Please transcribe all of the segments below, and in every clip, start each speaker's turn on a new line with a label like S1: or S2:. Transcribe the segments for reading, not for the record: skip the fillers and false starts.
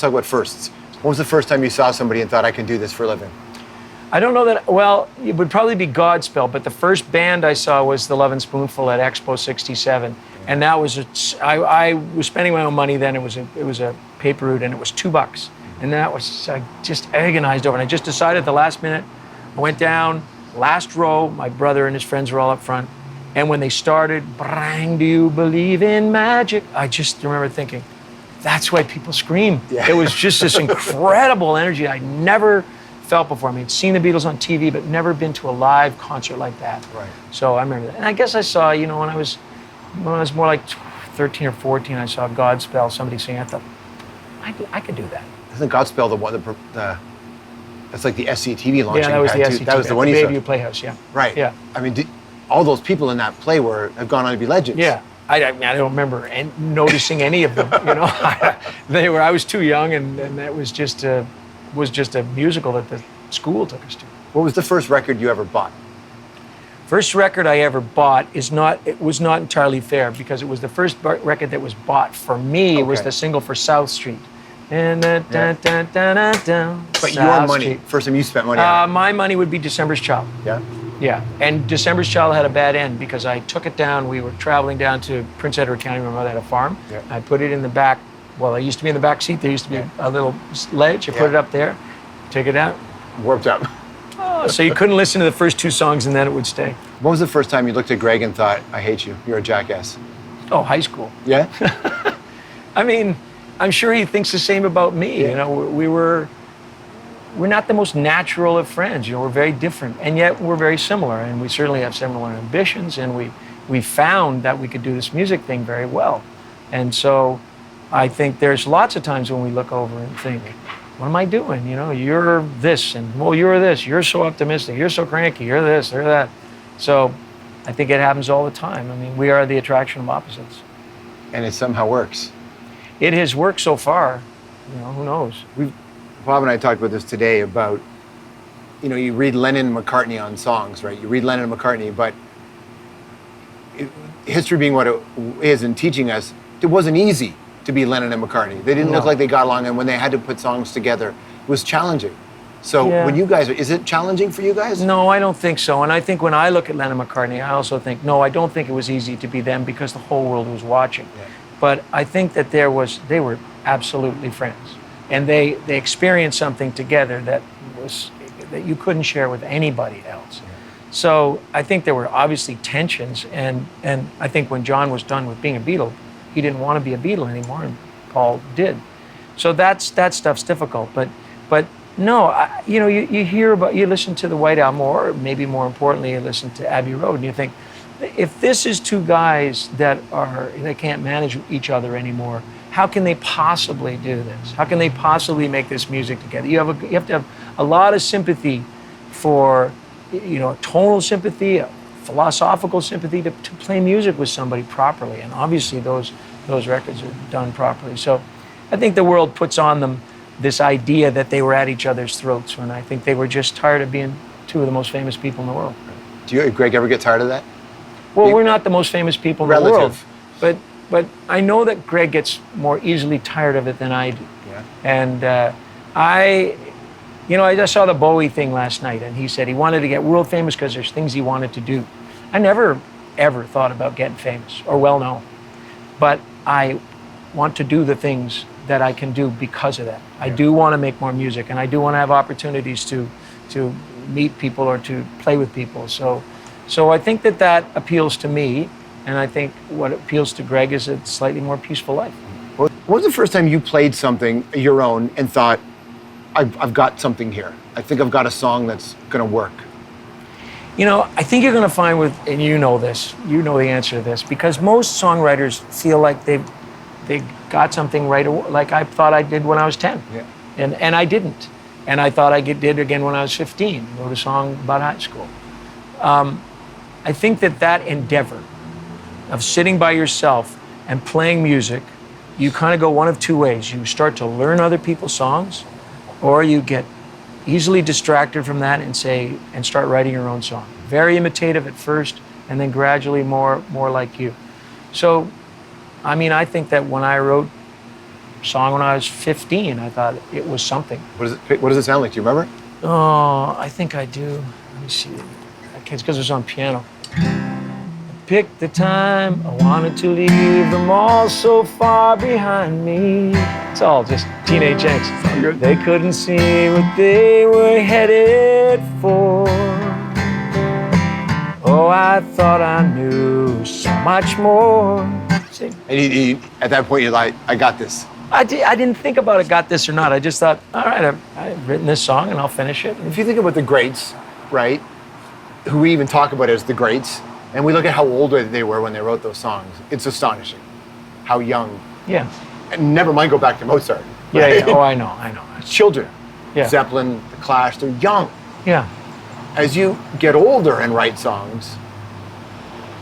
S1: talk about firsts. When was the first time you saw somebody and thought, I can do this for a living?
S2: I don't know that, well, it would probably be Godspell, but the first band I saw was the Love and Spoonful at Expo 67. And that was, I was spending my own money then. It was a paper route, and it was $2. And that was, I just agonized over it. And I just decided at the last minute, I went down, last row, my brother and his friends were all up front. And when they started, Brang, do you believe in magic? I just remember thinking, that's why people scream. Yeah. It was just this incredible energy I never felt before. I mean, seen the Beatles on TV, but never been to a live concert like that.
S1: Right.
S2: So I remember that. And I guess I saw, you know, when I was more like 13 or 14, I saw Godspell, somebody sing. I thought, I could do that.
S1: Isn't Godspell the one, that's like the SCTV launching?
S2: Yeah, that was the SCTV.
S1: That was the one you saw.
S2: Bayview Playhouse, yeah.
S1: Right.
S2: Yeah.
S1: I mean, all those people in that play have gone on to be legends.
S2: Yeah. I don't remember noticing any of them. You know, I was too young, and that was just a musical that the school took us to.
S1: What was the first record you ever bought?
S2: First record I ever bought was not entirely fair, because it was the first record that was bought for me. It was the single for South Street. And But
S1: your money, first time you spent money on it?
S2: My money would be December's Child.
S1: Yeah?
S2: Yeah, and December's Child had a bad end because I took it down. We were traveling down to Prince Edward County. My mother had a farm.
S1: Yeah.
S2: I put it in the back. Well, I used to be in the back seat. There used to be a little ledge. I put it up there, take it out.
S1: Warped up.
S2: Oh, so you couldn't listen to the first two songs and then it would stay.
S1: When was the first time you looked at Greg and thought, I hate you, you're a jackass?
S2: Oh, high school.
S1: Yeah?
S2: I mean, I'm sure he thinks the same about me. Yeah. You know, we're not the most natural of friends. You know, we're very different, and yet we're very similar, and we certainly have similar ambitions, and we found that we could do this music thing very well. And so I think there's lots of times when we look over and think, what am I doing? You know, you're this, and well, you're this, you're so optimistic, you're so cranky, you're this, you're that. So I think it happens all the time. I mean, we are the attraction of opposites.
S1: And it somehow works.
S2: It has worked so far. You know, who knows?
S1: Bob and I talked about this today about, you know, you read Lennon and McCartney on songs, right? You read Lennon and McCartney, but history being what it is and teaching us, it wasn't easy to be Lennon and McCartney. They didn't look like they got along, and when they had to put songs together, it was challenging. So when you guys, is it challenging for you guys?
S2: No, I don't think so. And I think when I look at Lennon and McCartney, I also think, no, I don't think it was easy to be them because the whole world was watching. Yeah. But I think that they were absolutely friends. And they experienced something together that you couldn't share with anybody else. Yeah. So I think there were obviously tensions, and I think when John was done with being a Beatle, he didn't want to be a Beatle anymore, and Paul did. So that stuff's difficult. But no, you know, you listen to the White Album, or maybe more importantly, you listen to Abbey Road, and you think, if this is two guys that can't manage each other anymore, how can they possibly do this? How can they possibly make this music together? You have to have a lot of sympathy for, you know, tonal sympathy, a philosophical sympathy to play music with somebody properly. And obviously those records are done properly. So I think the world puts on them this idea that they were at each other's throats, when I think they were just tired of being two of the most famous people in the world.
S1: Do you, Greg, ever get tired of that?
S2: Well, we're not the most famous people in the world. But I know that Greg gets more easily tired of it than I do. Yeah. And I just saw the Bowie thing last night, and he said he wanted to get world famous because there's things he wanted to do. I never, ever thought about getting famous or well known. But I want to do the things that I can do because of that. Yeah. I do want to make more music, and I do want to have opportunities to meet people or to play with people. So I think that appeals to me. And I think what appeals to Greg is a slightly more peaceful life.
S1: What was the first time you played something, your own, and thought, I've got something here. I think I've got a song that's going to work?
S2: You know, I think you're going to find and you know this, you know the answer to this, because most songwriters feel like they got something right away, like I thought I did when I was 10. Yeah. And I didn't. And I thought I did again when I was 15, wrote a song about high school. I think that endeavor of sitting by yourself and playing music, you kind of go one of two ways. You start to learn other people's songs, or you get easily distracted from that and start writing your own song. Very imitative at first, and then gradually more like you. So, I mean, I think that when I wrote song when I was 15. I thought it was something.
S1: What does it sound like? Do you remember?
S2: Oh, I think I do. Let me see. It's because it was on piano. Picked the time, I wanted to leave them all so far behind me. It's all just teenage angst. They couldn't see what they were headed for. Oh, I thought I knew so much more. See?
S1: And at that point, you're like, I got this.
S2: I didn't think about it, got this or not. I just thought, all right, I've written this song and I'll finish it.
S1: If you think about the greats, right, who we even talk about as the greats, and we look at how old they were when they wrote those songs, it's astonishing how young.
S2: Yeah.
S1: And never mind go back to Mozart.
S2: Right?
S1: Yeah.
S2: Oh, I know.
S1: Children.
S2: Yeah.
S1: Zeppelin, The Clash, they're young.
S2: Yeah.
S1: As you get older and write songs,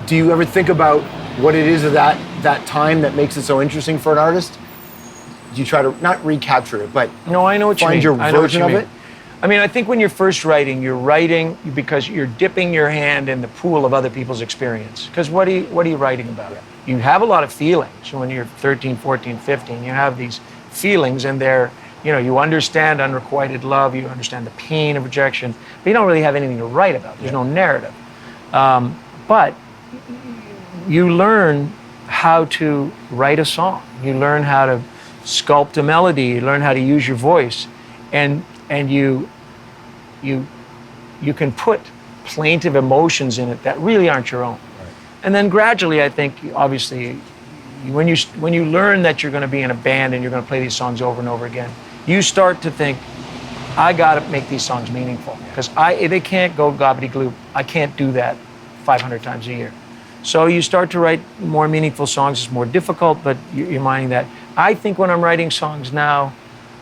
S1: do you ever think about what it is of that time that makes it so interesting for an artist? Do you try to, not recapture it, but
S2: no, I know what you mean.
S1: find your version of it?
S2: I mean, I think when you're first writing, you're writing because you're dipping your hand in the pool of other people's experience. Because what are you writing about? Yeah. You have a lot of feelings when you're 13, 14, 15. You have these feelings and they're, you understand unrequited love, you understand the pain of rejection, but you don't really have anything to write about. There's no narrative. But you learn how to write a song. You learn how to sculpt a melody. You learn how to use your voice. And you can put plaintive emotions in it that really aren't your own. Right. And then gradually, I think, obviously, when you learn that you're going to be in a band and you're going to play these songs over and over again, you start to think, I got to make these songs meaningful because they can't go gobbledygook. I can't do that 500 times a year. So you start to write more meaningful songs. It's more difficult, but you're minding that. I think when I'm writing songs now,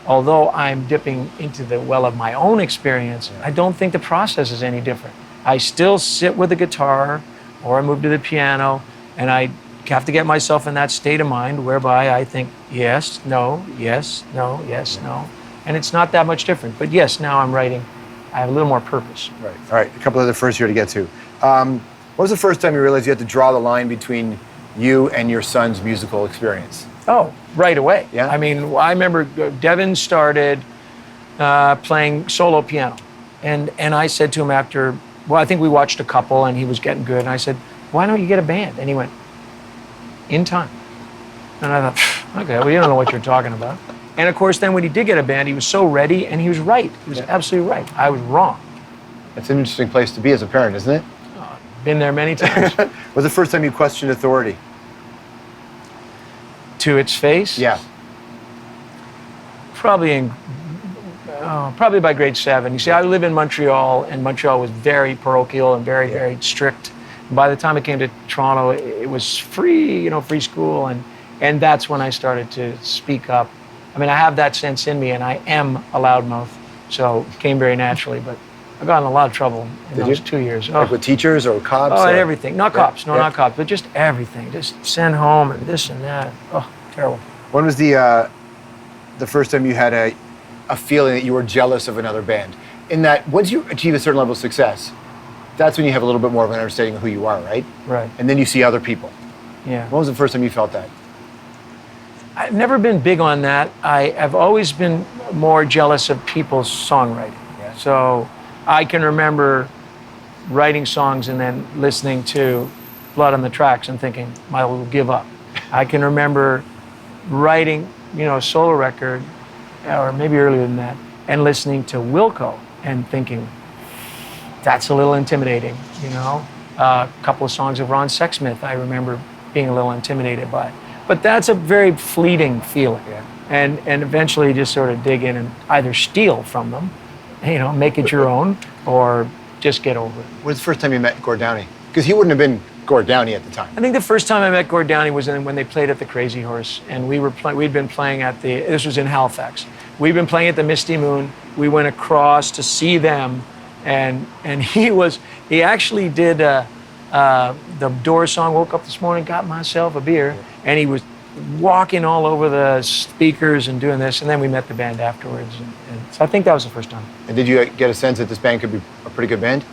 S2: although I'm dipping into the well of my own experience, I don't think the process is any different. I still sit with the guitar or I move to the piano and I have to get myself in that state of mind whereby I think, yes, no, yes, no, yes, no. And it's not that much different. But yes, now I'm writing. I have a little more purpose.
S1: Right. All right, a couple other firsts here to get to. What was the first time you realized you had to draw the line between you and your son's musical experience?
S2: Oh, right away.
S1: Yeah.
S2: I mean, I remember Devin started playing solo piano. And I said to him after, I think we watched a couple and he was getting good. And I said, why don't you get a band? And he went, in time. And I thought, okay, well, you don't know what you're talking about. And of course, then when he did get a band, he was so ready and he was right. He was absolutely right. I was wrong.
S1: That's an interesting place to be as a parent, isn't it?
S2: Been there many times.
S1: What was the first time you questioned authority?
S2: To its face?
S1: Yeah.
S2: Probably by grade 7. You see, I live in Montreal, and Montreal was very parochial and very, very strict. And by the time I came to Toronto, it was free, free school, and that's when I started to speak up. I mean, I have that sense in me, and I am a loudmouth, so it came very naturally, but I got in a lot of trouble in those 2 years.
S1: Like with teachers or cops?
S2: Oh, everything. Not cops. No, not cops, but just everything. Just send home and this and that. Oh, terrible.
S1: When was the first time you had a feeling that you were jealous of another band? In that, once you achieve a certain level of success, that's when you have a little bit more of an understanding of who you are, right?
S2: Right.
S1: And then you see other people.
S2: Yeah.
S1: When was the first time you felt that?
S2: I've never been big on that. I've always been more jealous of people's songwriting. Yeah. So I can remember writing songs and then listening to Blood on the Tracks and thinking, I will give up. I can remember writing, a solo record, or maybe earlier than that, and listening to Wilco and thinking, that's a little intimidating, A couple of songs of Ron Sexsmith I remember being a little intimidated by. But that's a very fleeting feeling. Yeah. And eventually just sort of dig in and either steal from them, make it your own, or just get over it.
S1: When was the first time you met Gord Downie? Because he wouldn't have been Gord Downie at the time.
S2: I think the first time I met Gord Downie was when they played at the Crazy Horse, and we'd been playing at this was in Halifax. We'd been playing at the Misty Moon. We went across to see them, and he actually did the Doors song, Woke Up This Morning, Got Myself a Beer, and he was walking all over the speakers and doing this, and then we met the band afterwards. And so I think that was the first time.
S1: And did you get a sense that this band could be a pretty good band?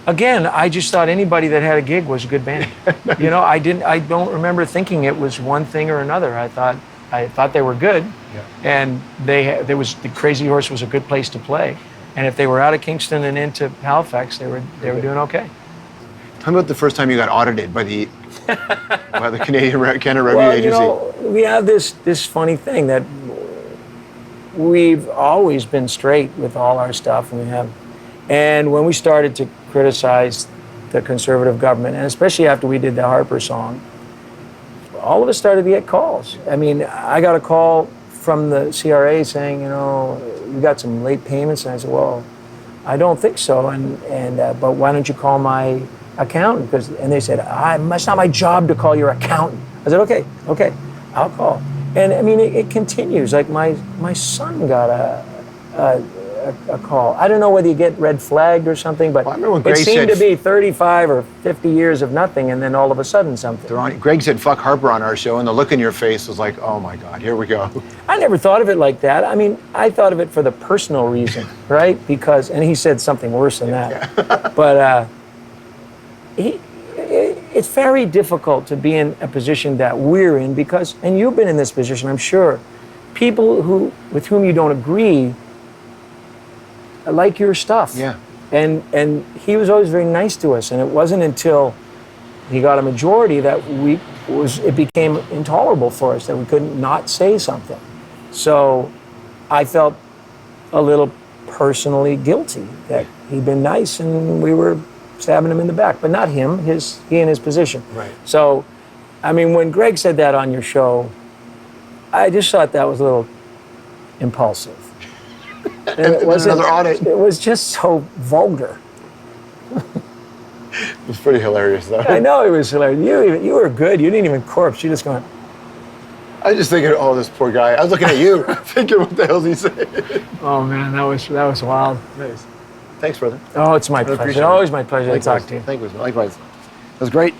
S2: Again, I just thought anybody that had a gig was a good band. I don't remember thinking it was one thing or another. I thought they were good. And there was the Crazy Horse was a good place to play. And if they were out of Kingston and into Halifax, they were doing okay.
S1: Tell me about the first time you got audited by the Canada Revenue
S2: Well,
S1: Agency.
S2: you know, we have this funny thing that we've always been straight with all our stuff, and when we started to criticize the Conservative government, and especially after we did the Harper song, all of us started to get calls. I mean, I got a call from the CRA saying, you know, you got some late payments, and I said, well, I don't think so, but why don't you call my accountant? And they said, it's not my job to call your accountant. I said, okay, I'll call. And I mean, it continues. Like my son got a call. I don't know whether you get red flagged or something, but it seemed to be 35 or 50 years of nothing, and then all of a sudden something.
S1: Greg said, fuck Harper on our show, and the look in your face was like, oh my God, here we go.
S2: I never thought of it like that. I mean, I thought of it for the personal reason, right? And he said something worse than that. Yeah. But it's very difficult to be in a position that we're in because, and you've been in this position, I'm sure, people with whom you don't agree like your stuff.
S1: Yeah.
S2: And he was always very nice to us, and it wasn't until he got a majority that it became intolerable for us that we couldn't not say something. So I felt a little personally guilty that he'd been nice and we were stabbing him in the back, but not him, he and his position.
S1: Right.
S2: So, I mean, when Greg said that on your show, I just thought that was a little impulsive. And it wasn't
S1: another audit.
S2: It was just so vulgar.
S1: It was pretty hilarious, though.
S2: I know it was hilarious. You were good. You didn't even corpse. You just going.
S1: I was just thinking, oh, this poor guy. I was looking at you, thinking, what the hell's he saying?
S2: Oh man, that was wild.
S1: Nice. Thanks, brother.
S2: Oh, it's my pleasure. Always my pleasure to talk to you.
S1: Thank you. Likewise. That was great.